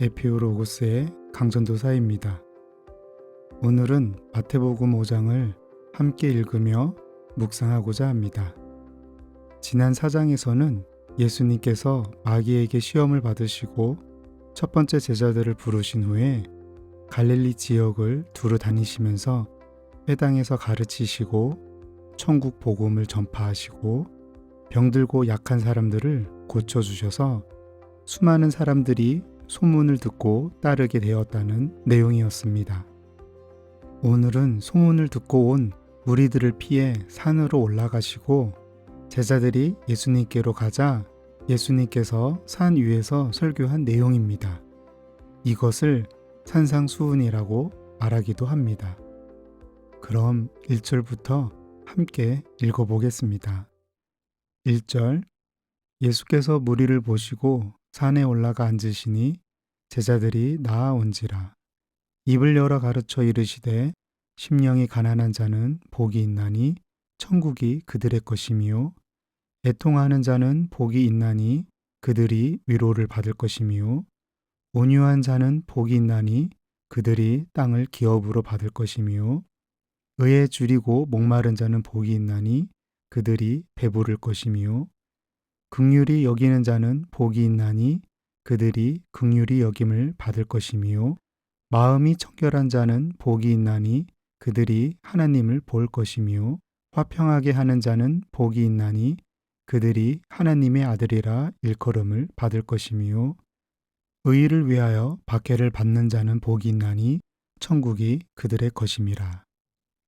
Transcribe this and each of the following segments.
에피오로고스의 강전도사입니다. 오늘은 마태복음 5장을 함께 읽으며 묵상하고자 합니다. 지난 4장에서는 예수님께서 마귀에게 시험을 받으시고 첫 번째 제자들을 부르신 후에 갈릴리 지역을 두루 다니시면서 회당에서 가르치시고 천국 복음을 전파하시고 병들고 약한 사람들을 고쳐주셔서 수많은 사람들이 소문을 듣고 따르게 되었다는 내용이었습니다. 오늘은 소문을 듣고 온 무리들을 피해 산으로 올라가시고 제자들이 예수님께로 가자 예수님께서 산 위에서 설교한 내용입니다. 이것을 산상수훈이라고 말하기도 합니다. 그럼 1절부터 함께 읽어보겠습니다. 1절 예수께서 무리를 보시고 산에 올라가 앉으시니 제자들이 나아온지라. 입을 열어 가르쳐 이르시되 심령이 가난한 자는 복이 있나니 천국이 그들의 것이미요. 애통하는 자는 복이 있나니 그들이 위로를 받을 것이미요. 온유한 자는 복이 있나니 그들이 땅을 기업으로 받을 것이미요. 의에 줄이고 목마른 자는 복이 있나니 그들이 배부를 것이미요. 긍휼히 여기는 자는 복이 있나니 그들이 긍휼히 여김을 받을 것이미요. 마음이 청결한 자는 복이 있나니 그들이 하나님을 볼 것이미요. 화평하게 하는 자는 복이 있나니 그들이 하나님의 아들이라 일컬음을 받을 것이미요. 의를 위하여 박해를 받는 자는 복이 있나니 천국이 그들의 것임이라.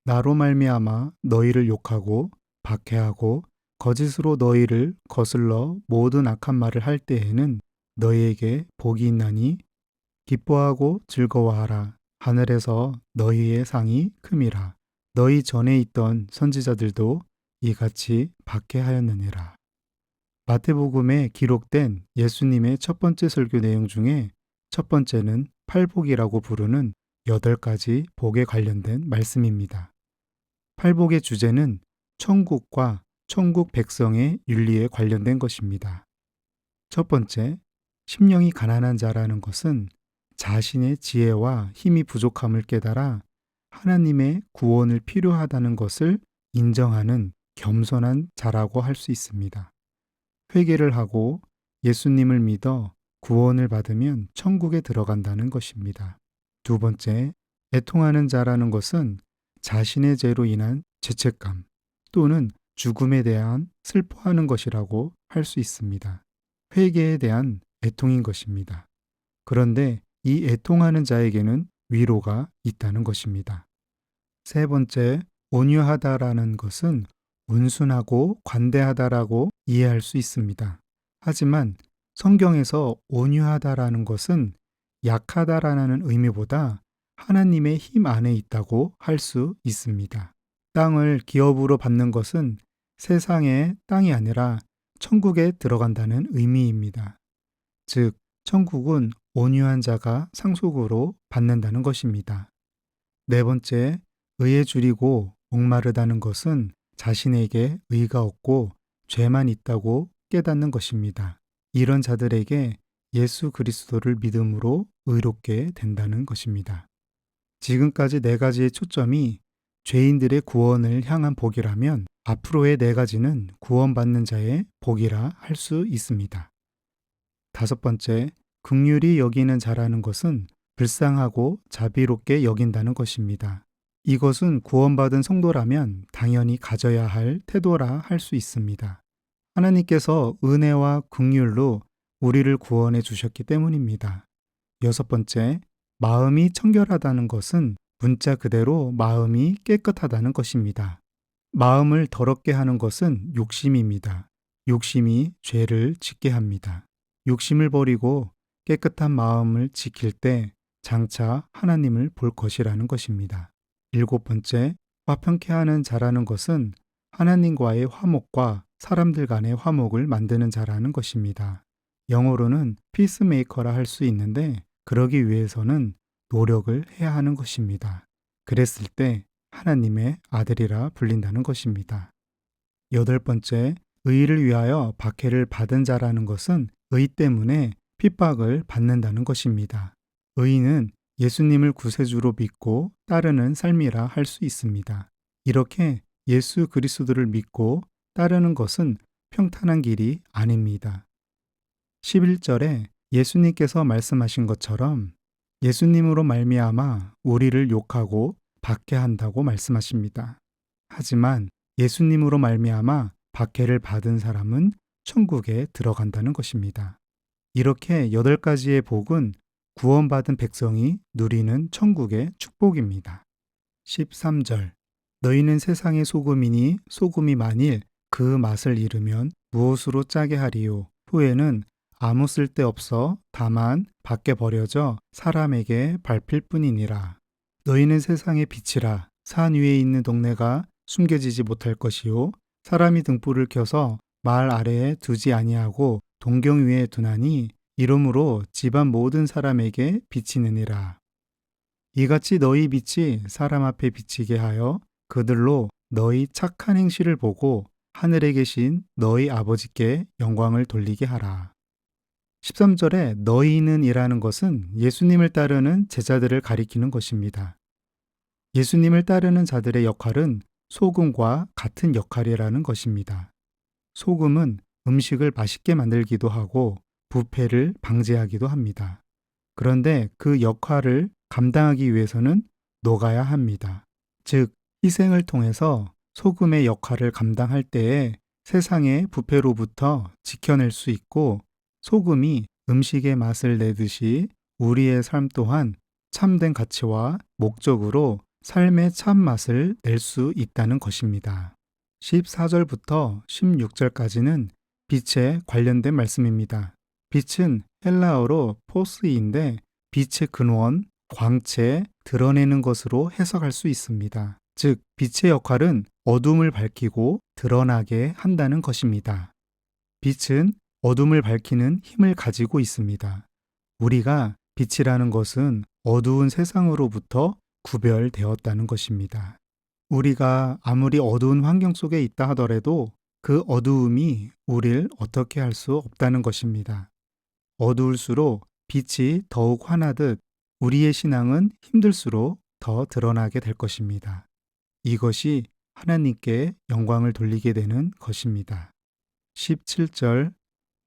나로 말미암아 너희를 욕하고 박해하고 거짓으로 너희를 거슬러 모든 악한 말을 할 때에는 너희에게 복이 있나니 기뻐하고 즐거워하라. 하늘에서 너희의 상이 큼이라. 너희 전에 있던 선지자들도 이같이 박해하였느니라. 마태복음에 기록된 예수님의 첫 번째 설교 내용 중에 첫 번째는 팔복이라고 부르는 8가지 복에 관련된 말씀입니다. 팔복의 주제는 천국과 천국 백성의 윤리에 관련된 것입니다. 첫 번째, 심령이 가난한 자라는 것은 자신의 지혜와 힘이 부족함을 깨달아 하나님의 구원을 필요하다는 것을 인정하는 겸손한 자라고 할 수 있습니다. 회개를 하고 예수님을 믿어 구원을 받으면 천국에 들어간다는 것입니다. 두 번째, 애통하는 자라는 것은 자신의 죄로 인한 죄책감 또는 죽음에 대한 슬퍼하는 것이라고 할 수 있습니다. 회개에 대한 애통인 것입니다. 그런데 이 애통하는 자에게는 위로가 있다는 것입니다. 세 번째, 온유하다라는 것은 온순하고 관대하다라고 이해할 수 있습니다. 하지만 성경에서 온유하다라는 것은 약하다라는 의미보다 하나님의 힘 안에 있다고 할 수 있습니다. 땅을 기업으로 받는 것은 세상의 땅이 아니라 천국에 들어간다는 의미입니다. 즉, 천국은 온유한 자가 상속으로 받는다는 것입니다. 네 번째, 의에 줄이고 목마르다는 것은 자신에게 의가 없고 죄만 있다고 깨닫는 것입니다. 이런 자들에게 예수 그리스도를 믿음으로 의롭게 된다는 것입니다. 지금까지 4가지의 초점이 죄인들의 구원을 향한 복이라면 앞으로의 4가지는 구원받는 자의 복이라 할 수 있습니다. 다섯 번째, 긍휼히 여기는 자라는 것은 불쌍하고 자비롭게 여긴다는 것입니다. 이것은 구원받은 성도라면 당연히 가져야 할 태도라 할 수 있습니다. 하나님께서 은혜와 긍휼로 우리를 구원해 주셨기 때문입니다. 여섯 번째, 마음이 청결하다는 것은 문자 그대로 마음이 깨끗하다는 것입니다. 마음을 더럽게 하는 것은 욕심입니다. 욕심이 죄를 짓게 합니다. 욕심을 버리고 깨끗한 마음을 지킬 때 장차 하나님을 볼 것이라는 것입니다. 일곱 번째, 화평케 하는 자라는 것은 하나님과의 화목과 사람들 간의 화목을 만드는 자라는 것입니다. 영어로는 피스메이커라 할 수 있는데 그러기 위해서는 노력을 해야 하는 것입니다. 그랬을 때 하나님의 아들이라 불린다는 것입니다. 여덟 번째, 의를 위하여 박해를 받은 자라는 것은 의 때문에 핍박을 받는다는 것입니다. 의인은 예수님을 구세주로 믿고 따르는 삶이라 할 수 있습니다. 이렇게 예수 그리스도를 믿고 따르는 것은 평탄한 길이 아닙니다. 11절에 예수님께서 말씀하신 것처럼 예수님으로 말미암아 우리를 욕하고 박해한다고 말씀하십니다. 하지만 예수님으로 말미암아 박해를 받은 사람은 천국에 들어간다는 것입니다. 이렇게 8가지의 복은 구원받은 백성이 누리는 천국의 축복입니다. 13절 너희는 세상의 소금이니 소금이 만일 그 맛을 잃으면 무엇으로 짜게 하리요? 후에는 아무 쓸데없어 다만 밖에 버려져 사람에게 밟힐 뿐이니라. 너희는 세상의 빛이라. 산 위에 있는 동네가 숨겨지지 못할 것이요 사람이 등불을 켜서 말 아래에 두지 아니하고 동경 위에 두나니 이러므로 집안 모든 사람에게 비치느니라. 이같이 너희 빛이 사람 앞에 비치게 하여 그들로 너희 착한 행실을 보고 하늘에 계신 너희 아버지께 영광을 돌리게 하라. 13절에 너희는 이라는 것은 예수님을 따르는 제자들을 가리키는 것입니다. 예수님을 따르는 자들의 역할은 소금과 같은 역할이라는 것입니다. 소금은 음식을 맛있게 만들기도 하고 부패를 방지하기도 합니다. 그런데 그 역할을 감당하기 위해서는 녹아야 합니다. 즉, 희생을 통해서 소금의 역할을 감당할 때에 세상의 부패로부터 지켜낼 수 있고 소금이 음식의 맛을 내듯이 우리의 삶 또한 참된 가치와 목적으로 삶의 참맛을 낼 수 있다는 것입니다. 14절부터 16절까지는 빛에 관련된 말씀입니다. 빛은 헬라어로 포스인데 빛의 근원, 광채, 드러내는 것으로 해석할 수 있습니다. 즉, 빛의 역할은 어둠을 밝히고 드러나게 한다는 것입니다. 빛은 어둠을 밝히는 힘을 가지고 있습니다. 우리가 빛이라는 것은 어두운 세상으로부터 구별되었다는 것입니다. 우리가 아무리 어두운 환경 속에 있다 하더라도 그 어두움이 우리를 어떻게 할 수 없다는 것입니다. 어두울수록 빛이 더욱 환하듯 우리의 신앙은 힘들수록 더 드러나게 될 것입니다. 이것이 하나님께 영광을 돌리게 되는 것입니다. 17절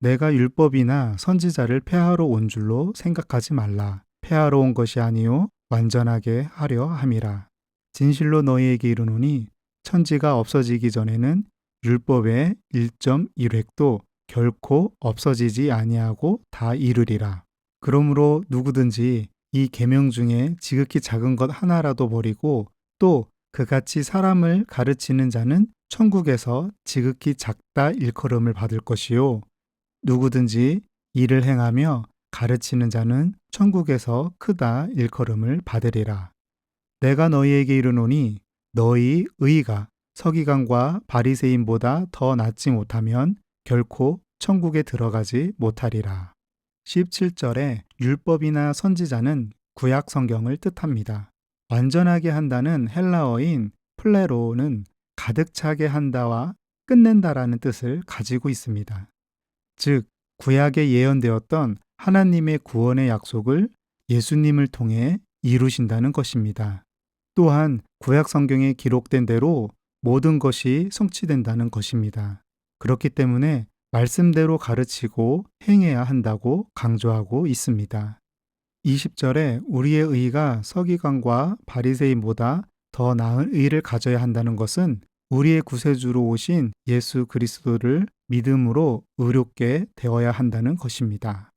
내가 율법이나 선지자를 폐하러 온 줄로 생각하지 말라. 폐하러 온 것이 아니요 완전하게 하려 함이라. 진실로 너희에게 이르노니 천지가 없어지기 전에는 율법의 1.1획도 결코 없어지지 아니하고 다 이루리라. 그러므로 누구든지 이 계명 중에 지극히 작은 것 하나라도 버리고 또 그같이 사람을 가르치는 자는 천국에서 지극히 작다 일컬음을 받을 것이요 누구든지 이를 행하며 가르치는 자는 천국에서 크다 일컬음을 받으리라. 내가 너희에게 이르노니 너희 의가 서기관과 바리새인보다 더 낫지 못하면 결코 천국에 들어가지 못하리라. 17절에 율법이나 선지자는 구약 성경을 뜻합니다. 완전하게 한다는 헬라어인 플레로는 가득 차게 한다와 끝낸다라는 뜻을 가지고 있습니다. 즉, 구약에 예언되었던 하나님의 구원의 약속을 예수님을 통해 이루신다는 것입니다. 또한 구약 성경에 기록된 대로 모든 것이 성취된다는 것입니다. 그렇기 때문에 말씀대로 가르치고 행해야 한다고 강조하고 있습니다. 20절에 우리의 의가 서기관과 바리새인보다 더 나은 의를 가져야 한다는 것은 우리의 구세주로 오신 예수 그리스도를 믿음으로 의롭게 되어야 한다는 것입니다.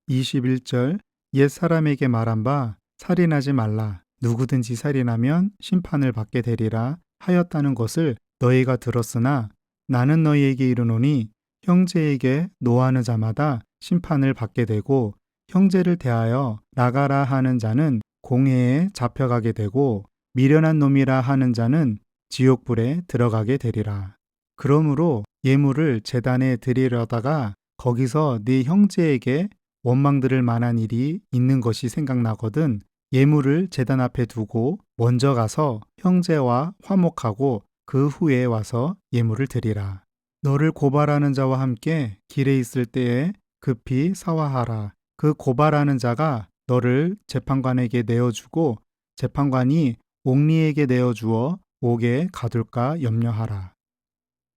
21절 옛 사람에게 말한 바 살인하지 말라. 누구든지 살인하면 심판을 받게 되리라 하였다는 것을 너희가 들었으나 나는 너희에게 이르노니 형제에게 노하는 자마다 심판을 받게 되고 형제를 대하여 나가라 하는 자는 공회에 잡혀가게 되고 미련한 놈이라 하는 자는 지옥불에 들어가게 되리라. 그러므로 예물을 제단에 드리려다가 거기서 네 형제에게 원망 들을 만한 일이 있는 것이 생각나거든 예물을 제단 앞에 두고 먼저 가서 형제와 화목하고 그 후에 와서 예물을 드리라. 너를 고발하는 자와 함께 길에 있을 때에 급히 사화하라. 그 고발하는 자가 너를 재판관에게 내어주고 재판관이 옥리에게 내어주어 옥에 가둘까 염려하라.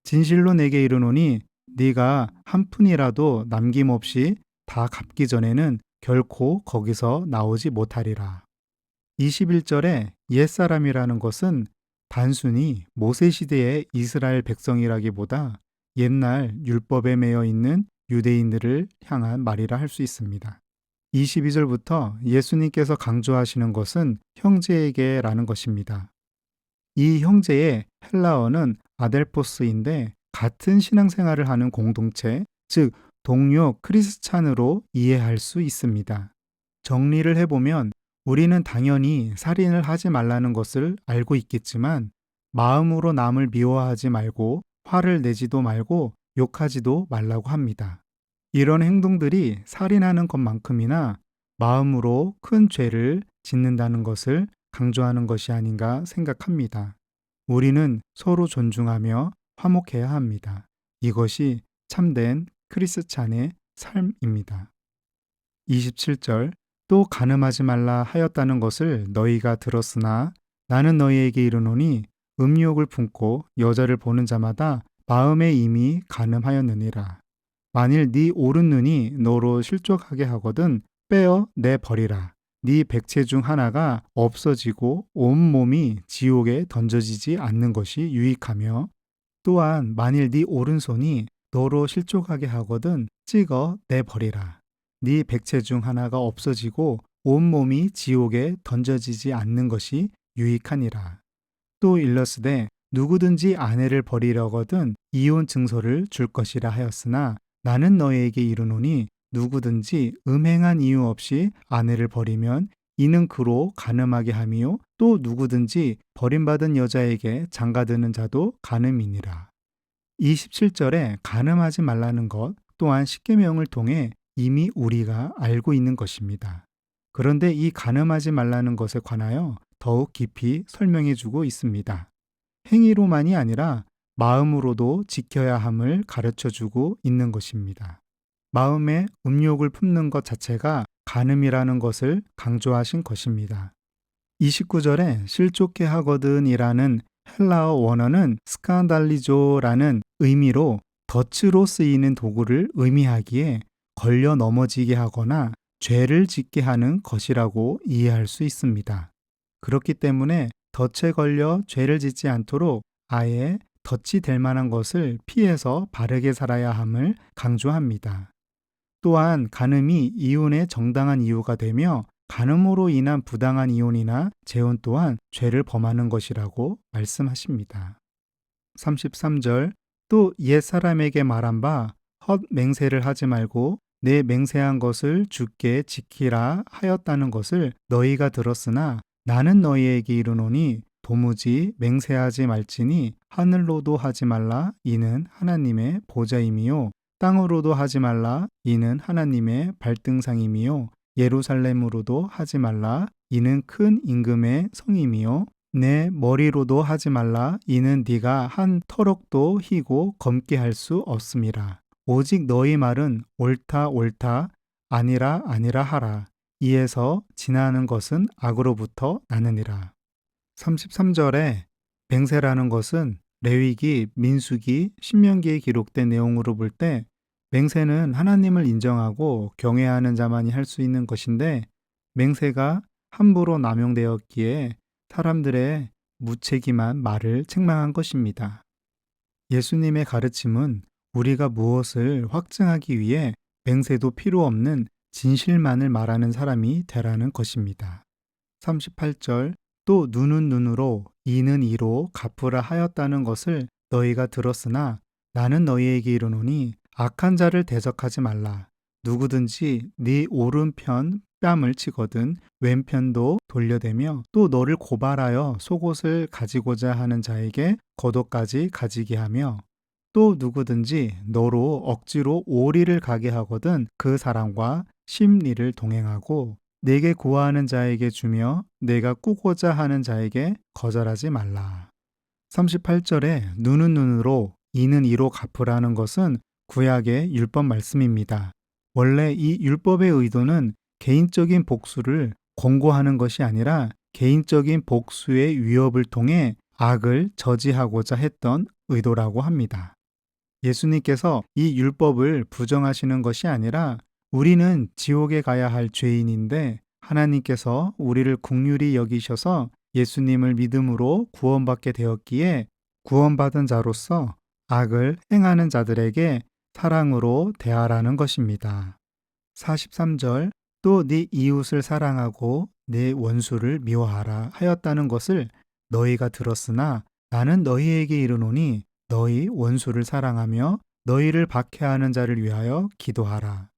진실로 내게 이르노니 네가 한 푼이라도 남김없이 다 갚기 전에는 결코 거기서 나오지 못하리라. 21절에 옛사람이라는 것은 단순히 모세시대의 이스라엘 백성이라기보다 옛날 율법에 매여 있는 유대인들을 향한 말이라 할 수 있습니다. 22절부터 예수님께서 강조하시는 것은 형제에게라는 것입니다. 이 형제의 헬라어는 아델포스인데 같은 신앙생활을 하는 공동체, 즉 동료 크리스찬으로 이해할 수 있습니다. 정리를 해보면 우리는 당연히 살인을 하지 말라는 것을 알고 있겠지만 마음으로 남을 미워하지 말고 화를 내지도 말고 욕하지도 말라고 합니다. 이런 행동들이 살인하는 것만큼이나 마음으로 큰 죄를 짓는다는 것을 강조하는 것이 아닌가 생각합니다. 우리는 서로 존중하며 화목해야 합니다. 이것이 참된 크리스찬의 삶입니다. 27절 또 간음하지 말라 하였다는 것을 너희가 들었으나 나는 너희에게 이르노니 음욕을 품고 여자를 보는 자마다 마음에 이미 간음하였느니라. 만일 네 오른 눈이 너로 실족하게 하거든 빼어 내 버리라. 네 백체 중 하나가 없어지고 온몸이 지옥에 던져지지 않는 것이 유익하며 또한 만일 네 오른손이 너로 실족하게 하거든 찍어 내 버리라. 네 백체 중 하나가 없어지고 온몸이 지옥에 던져지지 않는 것이 유익하니라. 또 일러스되 누구든지 아내를 버리려거든 이혼 증서를 줄 것이라 하였으나 나는 너희에게 이르노니 누구든지 음행한 이유 없이 아내를 버리면 이는 그로 간음하게 함이요 또 누구든지 버림받은 여자에게 장가드는 자도 간음이니라. 27절에 간음하지 말라는 것 또한 십계명을 통해 이미 우리가 알고 있는 것입니다. 그런데 이 간음하지 말라는 것에 관하여 더욱 깊이 설명해 주고 있습니다. 행위로만이 아니라 마음으로도 지켜야 함을 가르쳐 주고 있는 것입니다. 마음에 음욕을 품는 것 자체가 간음이라는 것을 강조하신 것입니다. 29절에 실족해 하거든이라는 헬라어 원어는 스칸달리조라는 의미로 덫으로 쓰이는 도구를 의미하기에 걸려 넘어지게 하거나 죄를 짓게 하는 것이라고 이해할 수 있습니다. 그렇기 때문에 덫에 걸려 죄를 짓지 않도록 아예 덫이 될 만한 것을 피해서 바르게 살아야 함을 강조합니다. 또한 간음이 이혼의 정당한 이유가 되며 간음으로 인한 부당한 이혼이나 재혼 또한 죄를 범하는 것이라고 말씀하십니다. 33절 또 옛사람에게 말한 바 헛맹세를 하지 말고 내 맹세한 것을 주께 지키라 하였다는 것을 너희가 들었으나 나는 너희에게 이르노니 도무지 맹세하지 말지니 하늘로도 하지 말라 이는 하나님의 보좌임이요 땅으로도 하지 말라 이는 하나님의 발등상임이요 예루살렘으로도 하지 말라 이는 큰 임금의 성임이요 내 머리로도 하지 말라 이는 네가 한 터럭도 희고 검게 할 수 없음이라. 오직 너희 말은 옳다 옳다 아니라 아니라 하라. 이에서 지나는 것은 악으로부터 나느니라. 33절에 맹세라는 것은 레위기, 민수기, 신명기에 기록된 내용으로 볼 때 맹세는 하나님을 인정하고 경외하는 자만이 할 수 있는 것인데 맹세가 함부로 남용되었기에 사람들의 무책임한 말을 책망한 것입니다. 예수님의 가르침은 우리가 무엇을 확증하기 위해 맹세도 필요 없는 진실만을 말하는 사람이 되라는 것입니다. 38절 또 눈은 눈으로 이는 이로 갚으라 하였다는 것을 너희가 들었으나 나는 너희에게 이르노니 악한 자를 대적하지 말라. 누구든지 네 오른편 뺨을 치거든 왼편도 돌려대며 또 너를 고발하여 속옷을 가지고자 하는 자에게 겉옷까지 가지게 하며 또 누구든지 너로 억지로 오리를 가게 하거든 그 사람과 심리를 동행하고 내게 구하는 자에게 주며 내가 꾸고자 하는 자에게 거절하지 말라. 38절에 눈은 눈으로 이는 이로 갚으라는 것은 구약의 율법 말씀입니다. 원래 이 율법의 의도는 개인적인 복수를 권고하는 것이 아니라 개인적인 복수의 위협을 통해 악을 저지하고자 했던 의도라고 합니다. 예수님께서 이 율법을 부정하시는 것이 아니라 우리는 지옥에 가야 할 죄인인데 하나님께서 우리를 긍휼히 여기셔서 예수님을 믿음으로 구원받게 되었기에 구원받은 자로서 악을 행하는 자들에게 사랑으로 대하라는 것입니다. 43절 또 네 이웃을 사랑하고 네 원수를 미워하라 하였다는 것을 너희가 들었으나 나는 너희에게 이르노니 너희 원수를 사랑하며 너희를 박해하는 자를 위하여 기도하라.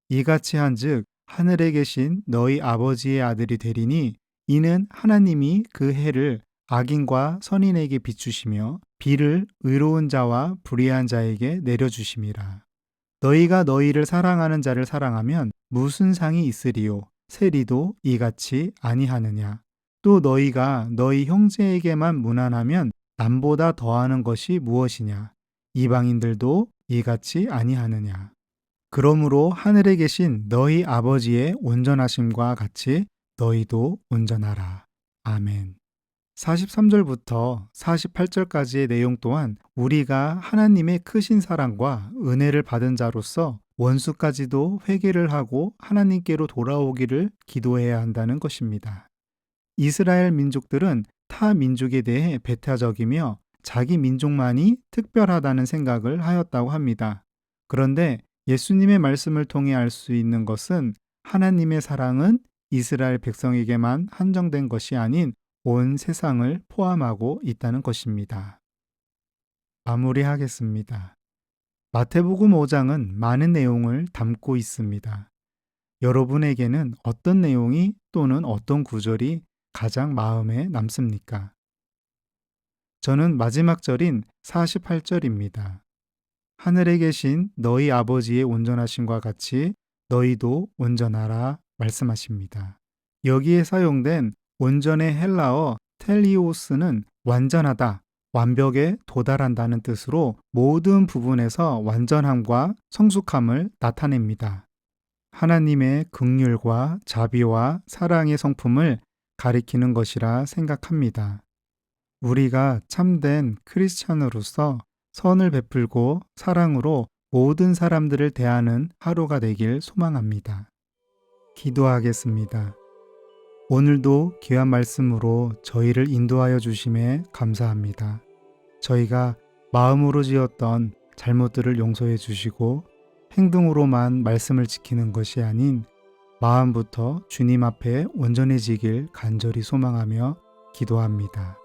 이같이 한즉 하늘에 계신 너희 아버지의 아들이 되리니 이는 하나님이 그 해를 악인과 선인에게 비추시며 비를 의로운 자와 불의한 자에게 내려주심이라. 너희가 너희를 사랑하는 자를 사랑하면 무슨 상이 있으리요? 세리도 이같이 아니하느냐? 또 너희가 너희 형제에게만 무난하면 남보다 더하는 것이 무엇이냐? 이방인들도 이같이 아니하느냐? 그러므로 하늘에 계신 너희 아버지의 온전하심과 같이 너희도 온전하라. 아멘. 43절부터 48절까지의 내용 또한 우리가 하나님의 크신 사랑과 은혜를 받은 자로서 원수까지도 회개를 하고 하나님께로 돌아오기를 기도해야 한다는 것입니다. 이스라엘 민족들은 타 민족에 대해 배타적이며 자기 민족만이 특별하다는 생각을 하였다고 합니다. 그런데 예수님의 말씀을 통해 알 수 있는 것은 하나님의 사랑은 이스라엘 백성에게만 한정된 것이 아닌 온 세상을 포함하고 있다는 것입니다. 마무리하겠습니다. 마태복음 5장은 많은 내용을 담고 있습니다. 여러분에게는 어떤 내용이 또는 어떤 구절이 가장 마음에 남습니까? 저는 마지막 절인 48절입니다. 하늘에 계신 너희 아버지의 온전하심과 같이 너희도 온전하라 말씀하십니다. 여기에 사용된 온전의 헬라어 텔리오스는 완전하다, 완벽에 도달한다는 뜻으로 모든 부분에서 완전함과 성숙함을 나타냅니다. 하나님의 긍휼과 자비와 사랑의 성품을 가리키는 것이라 생각합니다. 우리가 참된 크리스찬으로서 선을 베풀고 사랑으로 모든 사람들을 대하는 하루가 되길 소망합니다. 기도하겠습니다. 오늘도 귀한 말씀으로 저희를 인도하여 주심에 감사합니다. 저희가 마음으로 지었던 잘못들을 용서해 주시고 행동으로만 말씀을 지키는 것이 아닌 마음부터 주님 앞에 온전해지길 간절히 소망하며 기도합니다.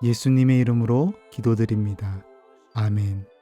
예수님의 이름으로 기도드립니다. 아멘.